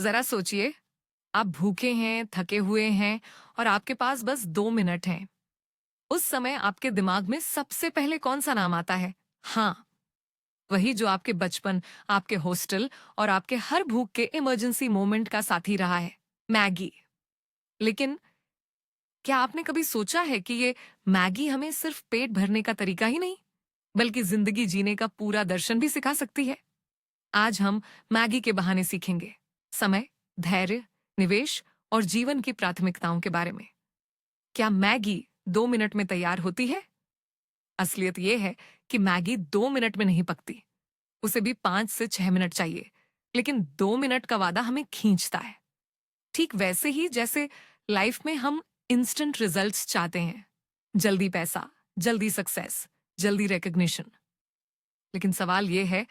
जरा सोचिए, आप भूखे हैं, थके हुए हैं और आपके पास बस 2 मिनट हैं। उस समय आपके दिमाग में सबसे पहले कौन सा नाम आता है? हाँ, वही जो आपके बचपन, आपके हॉस्टल और आपके हर भूख के इमरजेंसी मोमेंट का साथी रहा है, मैगी। लेकिन क्या आपने कभी सोचा है कि ये मैगी हमें सिर्फ पेट भरने का तरीका ही नहीं, बल्कि जिंदगी जीने का पूरा दर्शन भी सिखा सकती है? आज हम मैगी के बहाने सीखेंगे समय, धैर्य, निवेश और जीवन की प्राथमिकताओं के बारे में। क्या मैगी 2 मिनट में तैयार होती है? असलियत यह है कि मैगी 2 मिनट में नहीं पकती। उसे भी 5 से 6 मिनट चाहिए। लेकिन 2 मिनट का वादा हमें खींचता है। ठीक वैसे ही जैसे लाइफ में हम इंस्टेंट रिजल्ट्स चाहते हैं, जल्दी पैसा, जल्दी सक्सेस, जल्दी रिकग्निशन। लेकिन सवाल यह है,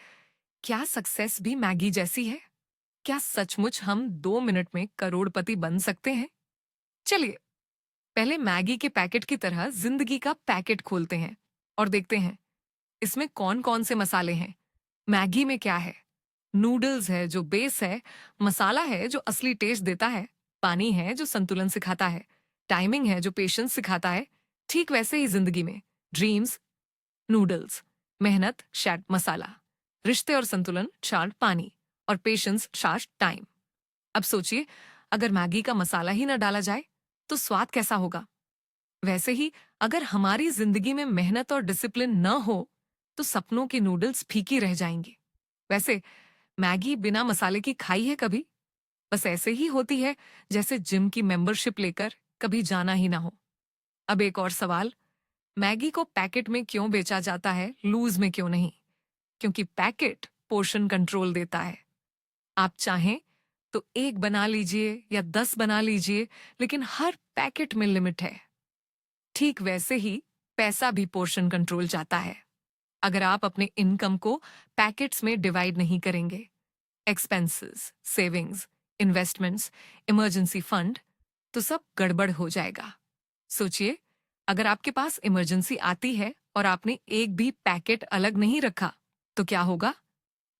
क्या सक्सेस भी मैगी जैसी है? क्या सचमुच हम 2 मिनट में करोड़पति बन सकते हैं? चलिए पहले मैगी के पैकेट की तरह जिंदगी का पैकेट खोलते हैं और देखते हैं इसमें कौन कौन से मसाले हैं। मैगी में क्या है? नूडल्स है जो बेस है, मसाला है जो असली टेस्ट देता है, पानी है जो संतुलन सिखाता है, टाइमिंग है जो पेशेंस सिखाता है। ठीक वैसे ही जिंदगी में ड्रीम्स नूडल्स, मेहनत शायद मसाला, रिश्ते और संतुलन शायद पानी और पेशेंस शायद टाइम। अब सोचिए, अगर मैगी का मसाला ही न डाला जाए तो स्वाद कैसा होगा? वैसे ही अगर हमारी जिंदगी में मेहनत और डिसिप्लिन न हो तो सपनों की नूडल्स फीकी रह जाएंगी। वैसे मैगी बिना मसाले की खाई है कभी? बस ऐसे ही होती है जैसे जिम की मेंबरशिप लेकर कभी जाना ही ना हो। अब एक और सवाल, मैगी को पैकेट में क्यों बेचा जाता है, लूज में क्यों नहीं? क्योंकि पैकेट पोर्शन कंट्रोल देता है। आप चाहें तो एक बना लीजिए या 10 बना लीजिए, लेकिन हर पैकेट में लिमिट है। ठीक वैसे ही पैसा भी पोर्शन कंट्रोल जाता है। अगर आप अपने इनकम को पैकेट्स में डिवाइड नहीं करेंगे, expenses, savings, investments, emergency fund, तो सब गड़बड़ हो जाएगा। सोचिए, अगर आपके पास इमरजेंसी आती है और आपने एक भी पैकेट अलग नहीं रखा, तो क्या होगा?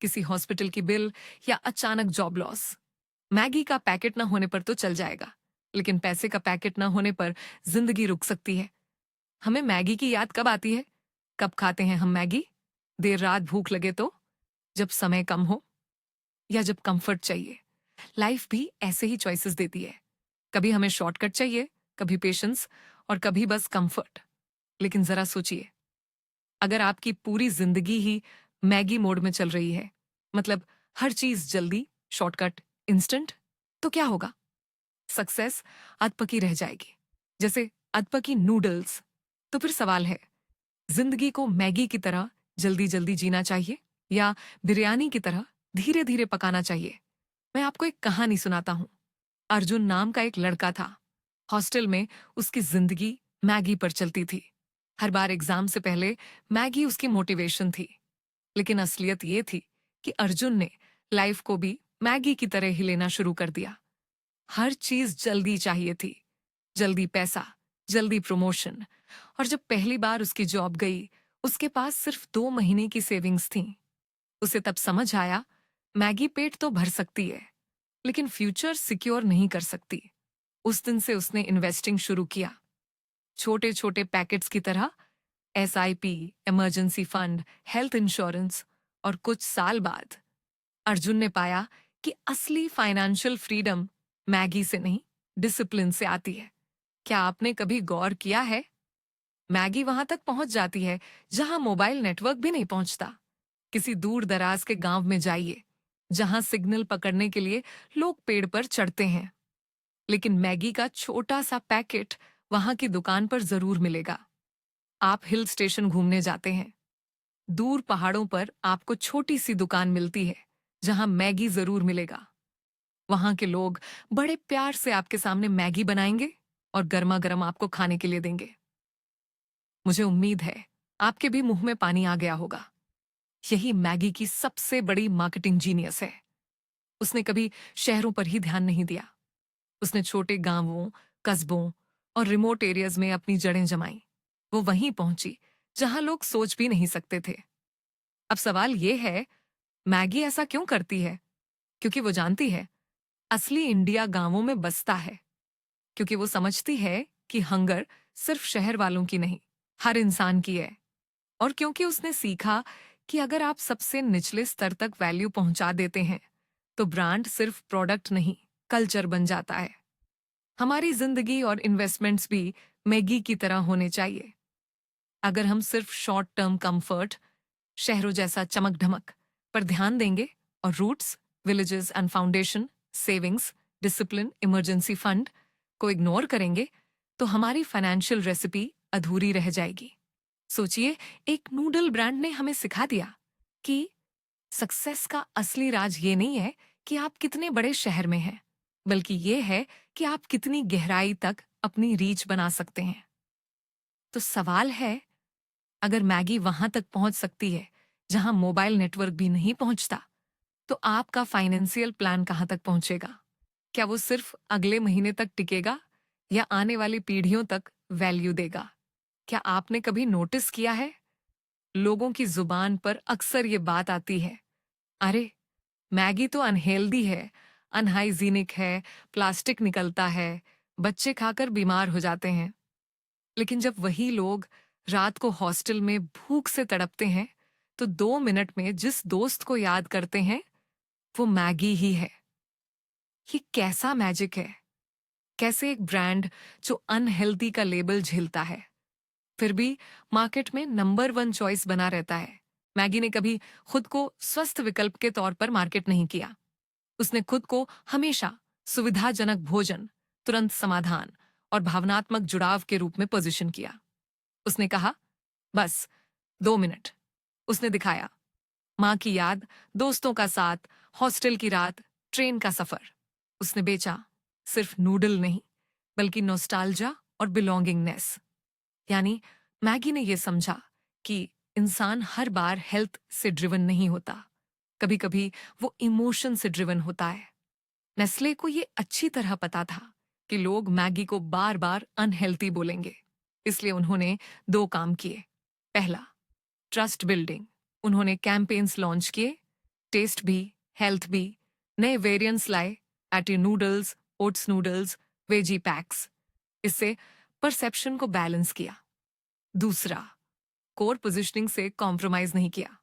किसी हॉस्पिटल की बिल या अचानक जॉब लॉस। मैगी का पैकेट ना होने पर तो चल जाएगा, लेकिन पैसे का पैकेट ना होने पर जिंदगी रुक सकती है। हमें मैगी की याद कब आती है? कब खाते हैं हम मैगी? देर रात भूख लगे तो? जब समय कम हो? या जब कंफर्ट चाहिए? लाइफ भी ऐसे ही चॉइसेस देती है। कभी हमें शॉर्टकट चाहिए, कभी पेशेंस और कभी बस कंफर्ट। लेकिन जरा सोचिए, अगर आपकी पूरी जिंदगी ही मैगी मोड में चल रही है, मतलब हर चीज जल्दी, शॉर्टकट, इंस्टेंट, तो क्या होगा? सक्सेस अधपकी रह जाएगी, जैसे अधपकी नूडल्स। तो फिर सवाल है, जिंदगी को मैगी की तरह जल्दी जल्दी जीना चाहिए या बिरयानी की तरह धीरे धीरे पकाना चाहिए? मैं आपको एक कहानी सुनाता हूँ। अर्जुन नाम का एक लड़का था। हॉस्टल में उसकी जिंदगी मैगी पर चलती थी। हर बार एग्जाम से पहले मैगी उसकी मोटिवेशन थी। लेकिन असलियत ये थी कि अर्जुन ने लाइफ को भी मैगी की तरह ही लेना शुरू कर दिया। हर चीज जल्दी चाहिए थी, जल्दी पैसा, जल्दी प्रमोशन। और जब पहली बार उसकी जॉब गई, उसके पास सिर्फ 2 महीने की सेविंग्स थी। उसे तब समझ आया, मैगी पेट तो भर सकती है, लेकिन फ्यूचर सिक्योर नहीं कर सकती। उस दिन से उसने इन्वेस्टिंग शुरू किया, छोटे छोटे पैकेट्स की तरह, SIP, emergency fund, health insurance. और कुछ साल बाद अर्जुन ने पाया कि असली फाइनेंशियल फ्रीडम मैगी से नहीं, डिसिप्लिन से आती है। क्या आपने कभी गौर किया है, मैगी वहां तक पहुंच जाती है जहां मोबाइल नेटवर्क भी नहीं पहुंचता। किसी दूर दराज के गांव में जाइए, जहां सिग्नल पकड़ने के लिए लोग पेड़ पर चढ़ते हैं, लेकिन मैगी का छोटा सा पैकेट वहां की दुकान पर जरूर मिलेगा। आप हिल स्टेशन घूमने जाते हैं, दूर पहाड़ों पर आपको छोटी सी दुकान मिलती है जहां मैगी जरूर मिलेगा। वहां के लोग बड़े प्यार से आपके सामने मैगी बनाएंगे और गर्मा गर्म आपको खाने के लिए देंगे। मुझे उम्मीद है आपके भी मुंह में पानी आ गया होगा। यही मैगी की सबसे बड़ी मार्केटिंग जीनियस है। उसने कभी शहरों पर ही ध्यान नहीं दिया। उसने छोटे गांवों, कस्बों और रिमोट एरियाज में अपनी जड़ें जमाई। वो वहीं पहुंची जहां लोग सोच भी नहीं सकते थे। अब सवाल ये है, मैगी ऐसा क्यों करती है? क्योंकि वो जानती है असली इंडिया गांवों में बसता है, क्योंकि वो समझती है कि हंगर सिर्फ शहर वालों की नहीं, हर इंसान की है। और क्योंकि उसने सीखा कि अगर आप सबसे निचले स्तर तक वैल्यू पहुंचा देते हैं, तो ब्रांड सिर्फ प्रोडक्ट नहीं, कल्चर बन जाता है। हमारी जिंदगी और इन्वेस्टमेंट्स भी मैगी की तरह होने चाहिए। अगर हम सिर्फ शॉर्ट टर्म कंफर्ट, शहरों जैसा चमक ढमक पर ध्यान देंगे और roots, villages and foundation, savings, discipline, emergency fund को इग्नोर करेंगे, तो हमारी फाइनेंशियल रेसिपी अधूरी रह जाएगी। सोचिए, एक नूडल ब्रांड ने हमें सिखा दिया कि सक्सेस का असली राज ये नहीं है कि आप कितने बड़े शहर में हैं, बल्कि ये है कि आप कितनी गहराई तक अपनी रीच बना सकते हैं। तो सवाल है, अगर मैगी वहां तक पहुंच सकती है जहां मोबाइल नेटवर्क भी नहीं पहुंचता, तो आपका फाइनेंशियल प्लान कहां तक पहुंचेगा? क्या वो सिर्फ अगले महीने तक टिकेगा या आने वाली पीढ़ियों तक वैल्यू देगा? क्या आपने कभी नोटिस किया है, लोगों की जुबान पर अक्सर ये बात आती है, अरे मैगी तो अनहेल्दी है, अनहाइजीनिक है, प्लास्टिक निकलता है, बच्चे खाकर बीमार हो जाते हैं। लेकिन जब वही लोग रात को हॉस्टल में भूख से तड़पते हैं, तो 2 मिनट में जिस दोस्त को याद करते हैं, वो मैगी ही है। ये कैसा मैजिक है? कैसे एक ब्रांड जो अनहेल्दी का लेबल झेलता है, फिर भी मार्केट में नंबर 1 चॉइस बना रहता है? मैगी ने कभी खुद को स्वस्थ विकल्प के तौर पर मार्केट नहीं किया। उसने खुद को हमेशा सुविधाजनक भोजन, तुरंत समाधान और भावनात्मक जुड़ाव के रूप में पोजीशन किया। उसने कहा, बस 2 मिनट। उसने दिखाया, माँ की याद, दोस्तों का साथ, हॉस्टल की रात, ट्रेन का सफर। उसने बेचा सिर्फ नूडल नहीं, बल्कि नॉस्टैल्जिया और बिलोंगिंगनेस। यानी मैगी ने यह समझा कि इंसान हर बार हेल्थ से ड्रिवन नहीं होता, कभी कभी वो इमोशन से ड्रिवन होता है। नेस्ले को ये अच्छी तरह पता था कि लोग मैगी को बार बार अनहेल्थी बोलेंगे, इसलिए उन्होंने 2 काम किए। पहला, ट्रस्ट बिल्डिंग। उन्होंने कैंपेन्स लॉन्च किए, टेस्ट भी, हेल्थ भी, नए वेरिएंट्स लाए, eighty noodles, oats noodles, veggie PACS. इससे परसेप्शन को बैलेंस किया। दूसरा, कोर पोजिशनिंग से कॉम्प्रोमाइज नहीं किया।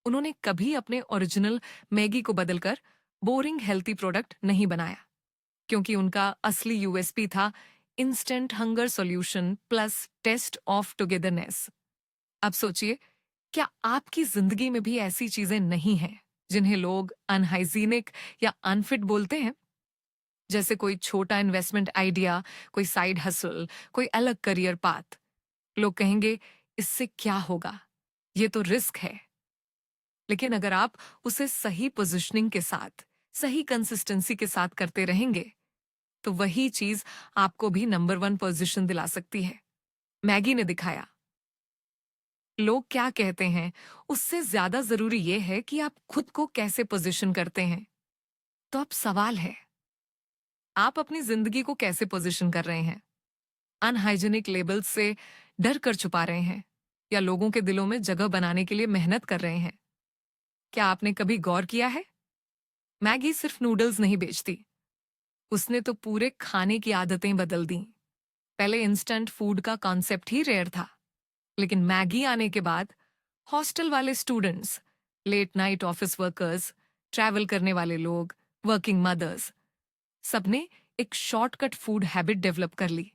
उन्होंने कभी अपने ओरिजिनल मैगी को बदलकर बोरिंग हेल्थी प्रोडक्ट नहीं बनाया, क्योंकि उनका असली यूएसपी था instant hunger solution plus taste of togetherness. अब सोचिए, क्या आपकी जिंदगी में भी ऐसी चीजें नहीं हैं जिन्हें लोग अनहाइजीनिक या अनफिट बोलते हैं? जैसे कोई छोटा इन्वेस्टमेंट आइडिया, कोई साइड हसल, कोई अलग करियर पाथ। लोग कहेंगे, इससे क्या होगा, ये तो रिस्क है। लेकिन अगर आप उसे सही पोजिशनिंग के साथ, सही कंसिस्टेंसी के साथ करते रहेंगे, तो वही चीज आपको भी नंबर 1 पोजीशन दिला सकती है। मैगी ने दिखाया, लोग क्या कहते हैं उससे ज्यादा जरूरी यह है कि आप खुद को कैसे पोजीशन करते हैं। तो अब सवाल है, आप अपनी जिंदगी को कैसे पोजीशन कर रहे हैं? अनहाइजीनिक लेबल्स से डर कर छुपा रहे हैं, या लोगों के दिलों में जगह बनाने के लिए मेहनत कर रहे हैं? क्या आपने कभी गौर किया है, मैगी सिर्फ नूडल्स नहीं बेचती, उसने तो पूरे खाने की आदतें बदल दी। पहले इंस्टेंट फूड का कॉन्सेप्ट ही रेयर था, लेकिन मैगी आने के बाद हॉस्टल वाले students, late night office workers, travel करने वाले लोग, वर्किंग मदर्स, सबने एक शॉर्टकट फूड हैबिट डेवलप कर ली।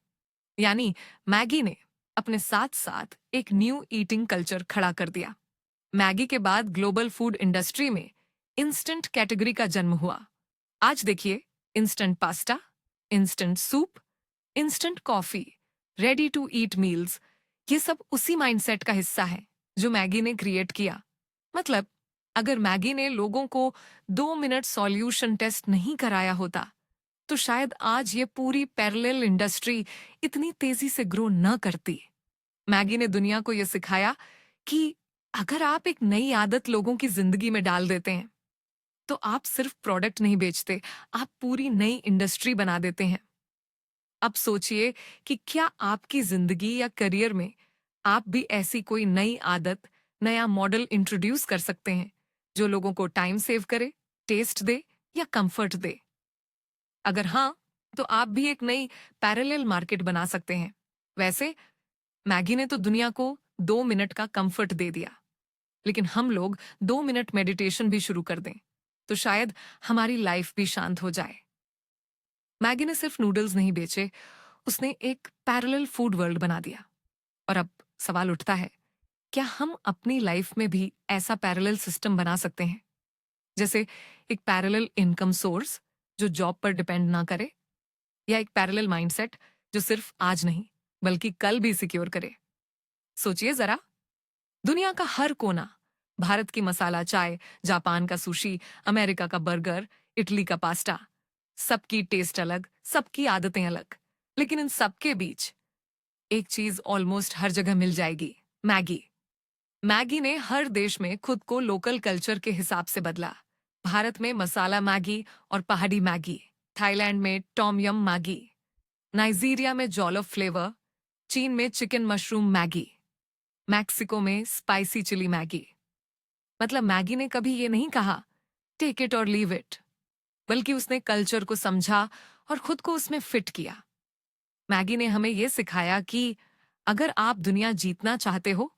यानी मैगी ने अपने साथ साथ एक न्यू ईटिंग कल्चर खड़ा कर दिया। मैगी के बाद ग्लोबल फूड इंडस्ट्री में इंस्टेंट कैटेगरी का जन्म हुआ। आज देखिए, instant pasta, instant soup, instant coffee, ready to eat meals, ये सब उसी माइंडसेट का हिस्सा है जो मैगी ने क्रिएट किया। मतलब, अगर मैगी ने लोगों को 2 मिनट सॉल्यूशन टेस्ट नहीं कराया होता, तो शायद आज ये पूरी पैरेलल इंडस्ट्री इतनी तेजी से ग्रो न करती। मैगी ने दुनिया को यह सिखाया कि अगर आप एक नई आदत लोगों की जिंदगी में डाल देते हैं, तो आप सिर्फ प्रोडक्ट नहीं बेचते, आप पूरी नई इंडस्ट्री बना देते हैं। अब सोचिए कि क्या आपकी जिंदगी या करियर में आप भी ऐसी कोई नई आदत, नया मॉडल इंट्रोड्यूस कर सकते हैं जो लोगों को टाइम सेव करे, टेस्ट दे या कंफर्ट दे। अगर हाँ, तो आप भी एक नई पैरेलल मार्केट बना सकते हैं। वैसे मैगी ने तो दुनिया को 2 मिनट का कंफर्ट दे दिया, लेकिन हम लोग 2 मिनट मेडिटेशन भी शुरू कर दें तो शायद हमारी लाइफ भी शांत हो जाए। मैगी ने सिर्फ नूडल्स नहीं बेचे, उसने एक पैरेलल फूड वर्ल्ड बना दिया। और अब सवाल उठता है, क्या हम अपनी लाइफ में भी ऐसा पैरेलल सिस्टम बना सकते हैं? जैसे एक पैरेलल इनकम सोर्स जो जॉब पर डिपेंड ना करे, या एक पैरेलल माइंडसेट जो सिर्फ आज नहीं बल्कि कल भी सिक्योर करे। सोचिए जरा, दुनिया का हर कोना, भारत की मसाला चाय, जापान का सुशी, अमेरिका का बर्गर, इटली का पास्ता, सबकी टेस्ट अलग, सबकी आदतें अलग, लेकिन इन सबके बीच एक चीज ऑलमोस्ट हर जगह मिल जाएगी, मैगी। मैगी ने हर देश में खुद को लोकल कल्चर के हिसाब से बदला। भारत में मसाला मैगी और पहाड़ी मैगी, थाईलैंड में टॉम यम मैगी, नाइजीरिया में जॉलोफ फ्लेवर, चीन में चिकन मशरूम मैगी, मैक्सिको में स्पाइसी चिली मैगी। मतलब मैगी ने कभी ये नहीं कहा टेक इट और लीव इट, बल्कि उसने कल्चर को समझा और खुद को उसमें फिट किया। मैगी ने हमें यह सिखाया कि अगर आप दुनिया जीतना चाहते हो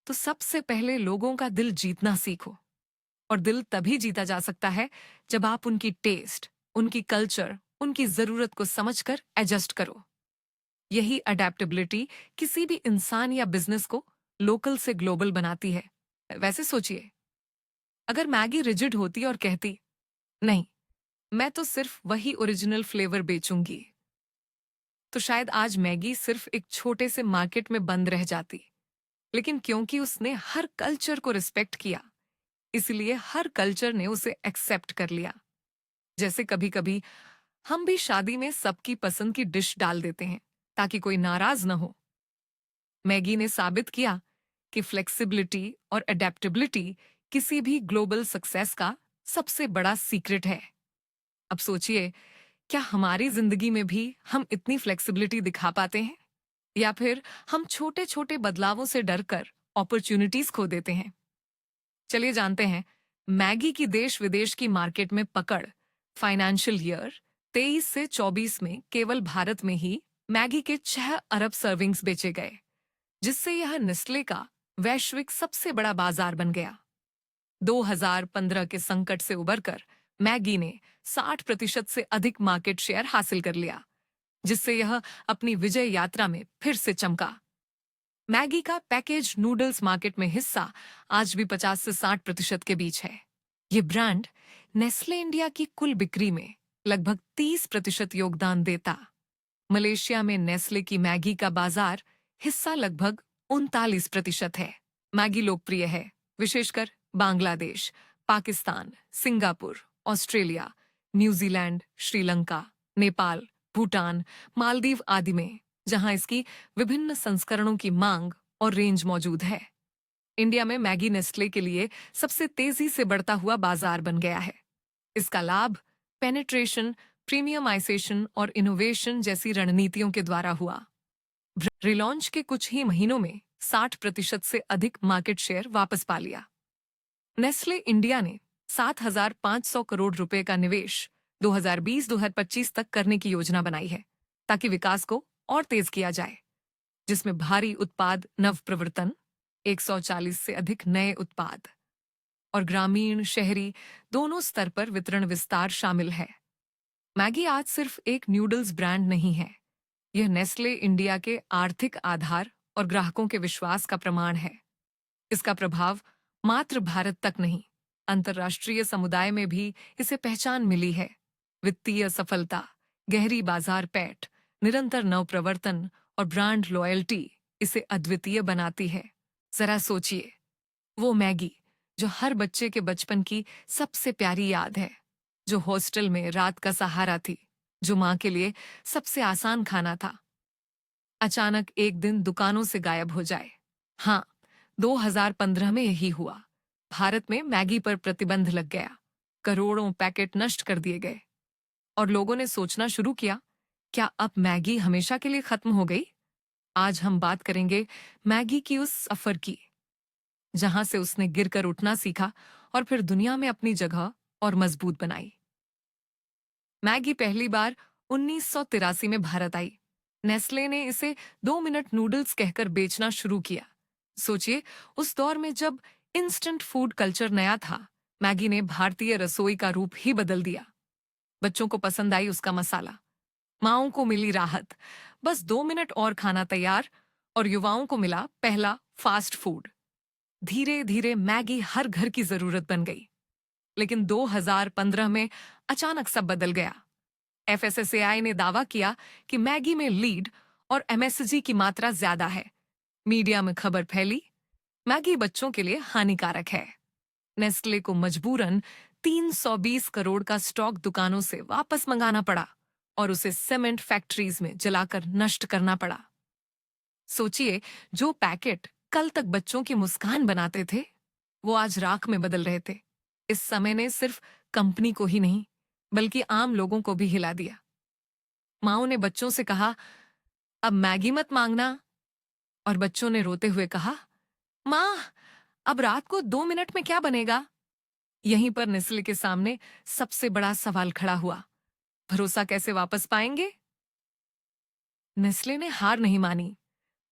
तो सबसे पहले लोगों का दिल जीतना सीखो। और दिल तभी जीता जा सकता है जब आप उनकी टेस्ट, उनकी कल्चर, उनकी जरूरत को समझकर एडजस्ट करो। यही अडेप्टेबिलिटी किसी भी इंसान या बिजनेस को लोकल से ग्लोबल बनाती है। वैसे सोचिए, अगर मैगी रिजिड होती और कहती नहीं, मैं तो सिर्फ वही ओरिजिनल फ्लेवर बेचूंगी, तो शायद आज मैगी सिर्फ एक छोटे से मार्केट में बंद रह जाती। लेकिन क्योंकि उसने हर कल्चर को रिस्पेक्ट किया, इसलिए हर कल्चर ने उसे एक्सेप्ट कर लिया। जैसे कभी कभी हम भी शादी में सबकी पसंद की डिश डाल देते हैं ताकि कोई नाराज न हो। मैगी ने साबित किया कि फ्लेक्सिबिलिटी और अडेप्टेबिलिटी किसी भी ग्लोबल सक्सेस का सबसे बड़ा सीक्रेट है। अब सोचिए, क्या हमारी जिंदगी में भी हम इतनी फ्लेक्सिबिलिटी दिखा पाते हैं, या फिर हम छोटे छोटे बदलावों से डरकर अपॉर्चुनिटीज खो देते हैं? चलिए जानते हैं मैगी की देश विदेश की मार्केट में पकड़। फाइनेंशियल ईयर 23 से 24 में केवल भारत में ही मैगी के 6 अरब सर्विंग्स बेचे गए, जिससे यह नेस्ले का वैश्विक सबसे बड़ा बाजार बन गया। 2015 के संकट से उबरकर मैगी ने 60% से अधिक मार्केट शेयर हासिल कर लिया, जिससे यह अपनी विजय यात्रा में फिर से चमका। मैगी का पैकेज नूडल्स मार्केट में हिस्सा आज भी 50 से 60% के बीच है। ये ब्रांड नेस्ले इंडिया की कुल बिक्री में लगभग 30% योगदान देता। मलेशिया में नेस्ले की मैगी का बाजार हिस्सा लगभग 39% है। मैगी लोकप्रिय है विशेषकर Bangladesh, Pakistan, Singapore, Australia, New Zealand, Sri Lanka, Nepal, Bhutan, Maldives आदि में, जहां इसकी विभिन्न संस्करणों की मांग और रेंज मौजूद है। इंडिया में मैगी नेस्ले के लिए सबसे तेजी से बढ़ता हुआ बाजार बन गया है। इसका लाभ पेनिट्रेशन, प्रीमियमाइजेशन और इनोवेशन जैसी रणनीतियों के द्वारा हुआ। रिलॉन्च के कुछ ही महीनों में 60% से अधिक मार्केट शेयर वापस पा लिया। नेस्ले इंडिया ने 7,500 करोड़ रुपए का निवेश 2020-2025 तक करने की योजना बनाई है, ताकि विकास को और तेज किया जाए, जिसमें भारी उत्पाद नव प्रवर्तन, 140 से अधिक नए उत्पाद और ग्रामीण शहरी दोनों स्तर पर वितरण विस्तार शामिल है। मैगी आज सिर्फ एक नूडल्स ब्रांड नहीं है, यह नेस्ले इंडिया के आर्थिक आधार और ग्राहकों के विश्वास का प्रमाण है। इसका प्रभाव मात्र भारत तक नहीं, अंतर्राष्ट्रीय समुदाय में भी इसे पहचान मिली है। वित्तीय सफलता, गहरी बाजार पैठ, निरंतर नवप्रवर्तन और ब्रांड लॉयल्टी इसे अद्वितीय बनाती है। जरा सोचिए, वो मैगी जो हर बच्चे के बचपन की सबसे प्यारी याद है, जो हॉस्टल में रात का सहारा थी, जो माँ के लिए सबसे आसान खाना था, अचानक एक दिन दुकानों से गायब हो जाए। हाँ, 2015 में यही हुआ। भारत में मैगी पर प्रतिबंध लग गया, करोड़ों पैकेट नष्ट कर दिए गए और लोगों ने सोचना शुरू किया, क्या अब मैगी हमेशा के लिए खत्म हो गई? आज हम बात करेंगे मैगी की उस सफर की, जहां से उसने गिरकर उठना सीखा और फिर दुनिया में अपनी जगह और मजबूत बनाई। मैगी पहली बार 1983 में भारत आई। नेस्ले ने इसे 2 मिनट नूडल्स कहकर बेचना शुरू किया। सोचिए, उस दौर में जब इंस्टेंट फूड कल्चर नया था, मैगी ने भारतीय रसोई का रूप ही बदल दिया। बच्चों को पसंद आई उसका मसाला, माओं को मिली राहत, बस 2 मिनट और खाना तैयार, और युवाओं को मिला पहला फास्ट फूड। धीरे धीरे मैगी हर घर की जरूरत बन गई। लेकिन 2015 में अचानक सब बदल गया। एफएसएसएआई ने दावा किया कि मैगी में लीड और एमएसजी की मात्रा ज्यादा है। मीडिया में खबर फैली, मैगी बच्चों के लिए हानिकारक है। नेस्ले को मजबूरन 320 करोड़ का स्टॉक दुकानों से वापस मंगाना पड़ा और उसे सीमेंट फैक्ट्रीज में जलाकर नष्ट करना पड़ा। सोचिए, जो पैकेट कल तक बच्चों की मुस्कान बनाते थे, वो आज राख में बदल रहे थे। इस समय ने सिर्फ कंपनी को ही नहीं, बल्कि आम लोगों को भी हिला दिया। माओ ने बच्चों से कहा, अब मैगी मत मांगना, और बच्चों ने रोते हुए कहा, माँ, अब रात को 2 मिनट में क्या बनेगा? यहीं पर नेस्ले के सामने सबसे बड़ा सवाल खड़ा हुआ, भरोसा कैसे वापस पाएंगे? नेस्ले ने हार नहीं मानी।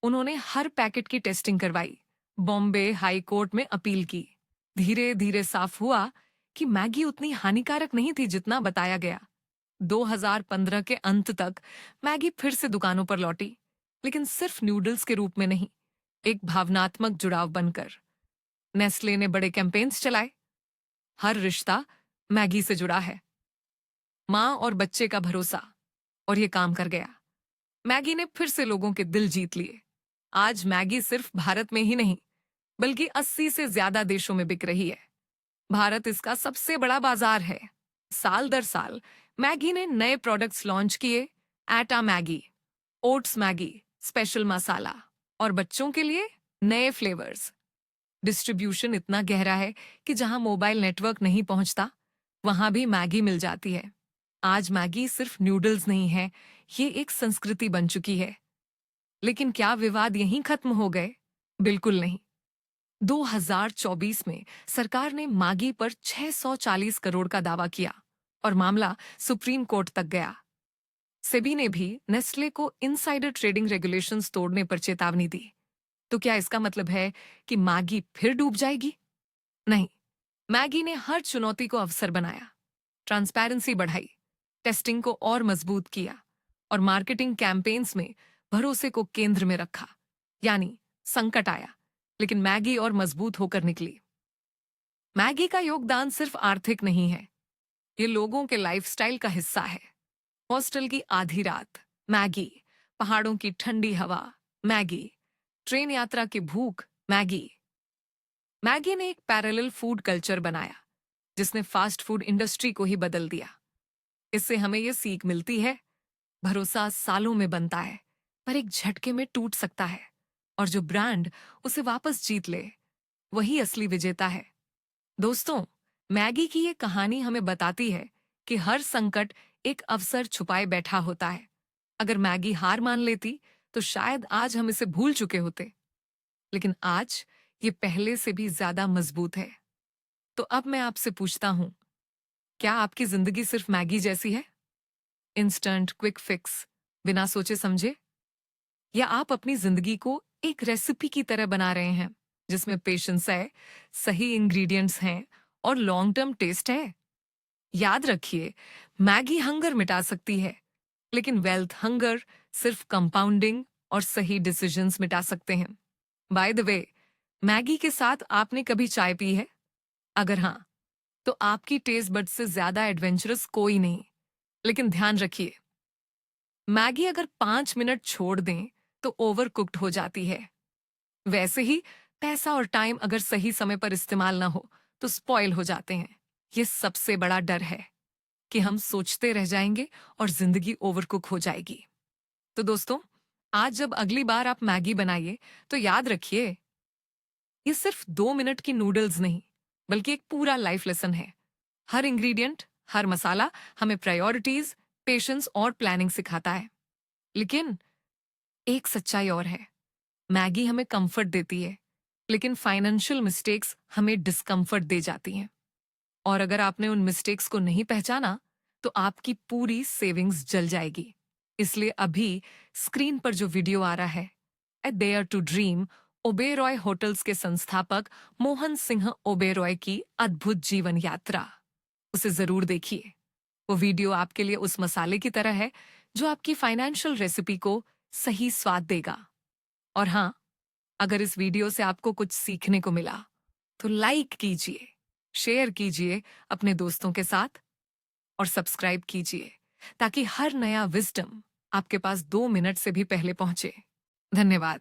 उन्होंने हर पैकेट की टेस्टिंग करवाई, बॉम्बे हाई कोर्ट में अपील की। धीरे धीरे साफ हुआ कि मैगी उतनी हानिकारक नहीं थी जितना बताया गया। 2015 के अंत तक मैगी फिर से दुकानों पर लौटी, लेकिन सिर्फ नूडल्स के रूप में नहीं, एक भावनात्मक जुड़ाव बनकर। नेस्ले ने बड़े कैंपेन्स चलाए, हर रिश्ता मैगी से जुड़ा है, माँ और बच्चे का भरोसा, और ये काम कर गया। मैगी ने फिर से लोगों के दिल जीत लिए। आज मैगी सिर्फ भारत में ही नहीं, बल्कि 80 से ज्यादा देशों में बिक रही है। भारत इसका सबसे बड़ा बाजार है। साल दर साल मैगी ने नए प्रोडक्ट्स लॉन्च किए, आटा मैगी, ओट्स मैगी, स्पेशल मसाला, और बच्चों के लिए नए फ्लेवर्स। डिस्ट्रीब्यूशन इतना गहरा है कि जहां मोबाइल नेटवर्क नहीं पहुंचता, वहां भी मैगी मिल जाती है। आज मैगी सिर्फ नूडल्स नहीं है, ये एक संस्कृति बन चुकी है। लेकिन क्या विवाद यहीं खत्म हो गए? बिल्कुल नहीं। 2024 में सरकार ने मैगी पर 640 करोड़ का दावा किया और मामला सुप्रीम कोर्ट तक गया। सेबी ने भी नेस्ले को इनसाइडर ट्रेडिंग रेगुलेशंस तोड़ने पर चेतावनी दी। तो क्या इसका मतलब है कि मैगी फिर डूब जाएगी? नहीं, मैगी ने हर चुनौती को अवसर बनाया, ट्रांसपेरेंसी बढ़ाई, टेस्टिंग को और मजबूत किया, और मार्केटिंग कैंपेन्स में भरोसे को केंद्र में रखा। यानी संकट आया, लेकिन मैगी और मजबूत होकर निकली। मैगी का योगदान सिर्फ आर्थिक नहीं है, ये लोगों के लाइफस्टाइल का हिस्सा है। हॉस्टल की आधी रात मैगी, पहाड़ों की ठंडी हवा मैगी, ट्रेन यात्रा की भूख मैगी। मैगी ने एक पैरेलल फूड कल्चर बनाया, जिसने फास्ट फूड इंडस्ट्री को ही बदल दिया। इससे हमें यह सीख मिलती है, भरोसा सालों में बनता है, पर एक झटके में टूट सकता है, और जो ब्रांड उसे वापस जीत ले, वही असली विजेता है। दोस्तों, मैगी की ये कहानी हमें बताती है कि हर संकट एक अवसर छुपाए बैठा होता है। अगर मैगी हार मान लेती, तो शायद आज हम इसे भूल चुके होते, लेकिन आज ये पहले से भी ज्यादा मजबूत है। तो अब मैं आपसे पूछता हूं, क्या आपकी जिंदगी सिर्फ मैगी जैसी है? इंस्टेंट क्विक फिक्स, बिना सोचे समझे? या आप अपनी जिंदगी को एक रेसिपी की तरह बना रहे हैं, जिसमें पेशेंस है, सही इंग्रेडिएंट्स हैं, और लॉन्ग टर्म टेस्ट है? याद रखिए, मैगी हंगर मिटा सकती है, लेकिन वेल्थ हंगर सिर्फ कंपाउंडिंग और सही डिसीजंस मिटा सकते हैं। बाय द वे, मैगी के साथ आपने कभी चाय पी है? अगर हाँ, तो आपकी टेस्ट बड से ज्यादा एडवेंचरस कोई नहीं। लेकिन ध्यान रखिए, मैगी अगर 5 मिनट छोड़ दें तो ओवर कुक्ड हो जाती है। वैसे ही पैसा और टाइम अगर सही समय पर इस्तेमाल ना हो तो स्पॉइल हो जाते हैं। ये सबसे बड़ा डर है कि हम सोचते रह जाएंगे और जिंदगी ओवरकुक हो जाएगी। तो दोस्तों, आज जब अगली बार आप मैगी बनाइए, तो याद रखिए, ये सिर्फ 2 मिनट की नूडल्स नहीं, बल्कि एक पूरा लाइफ लेसन है। हर इंग्रेडिएंट, हर मसाला हमें प्रायोरिटीज, पेशेंस और प्लानिंग सिखाता है। लेकिन एक सच्चाई और है, मैगी हमें कंफर्ट देती है, लेकिन फाइनेंशियल मिस्टेक्स हमें डिस्कंफर्ट दे जाती हैं। और अगर आपने उन मिस्टेक्स को नहीं पहचाना, तो आपकी पूरी सेविंग्स जल जाएगी। इसलिए अभी स्क्रीन पर जो वीडियो आ रहा है, a dare to dream, Oberoi hotels के संस्थापक मोहन सिंह ओबेरॉय की अद्भुत जीवन यात्रा, उसे जरूर देखिए। वो वीडियो आपके लिए उस मसाले की तरह है जो आपकी फाइनेंशियल रेसिपी को सही स्वाद देगा। और हाँ, अगर इस वीडियो से आपको कुछ सीखने को मिला तो लाइक कीजिए, शेयर कीजिए अपने दोस्तों के साथ और सब्सक्राइब कीजिए ताकि हर नया विजडम आपके पास 2 मिनट से भी पहले पहुंचे। धन्यवाद।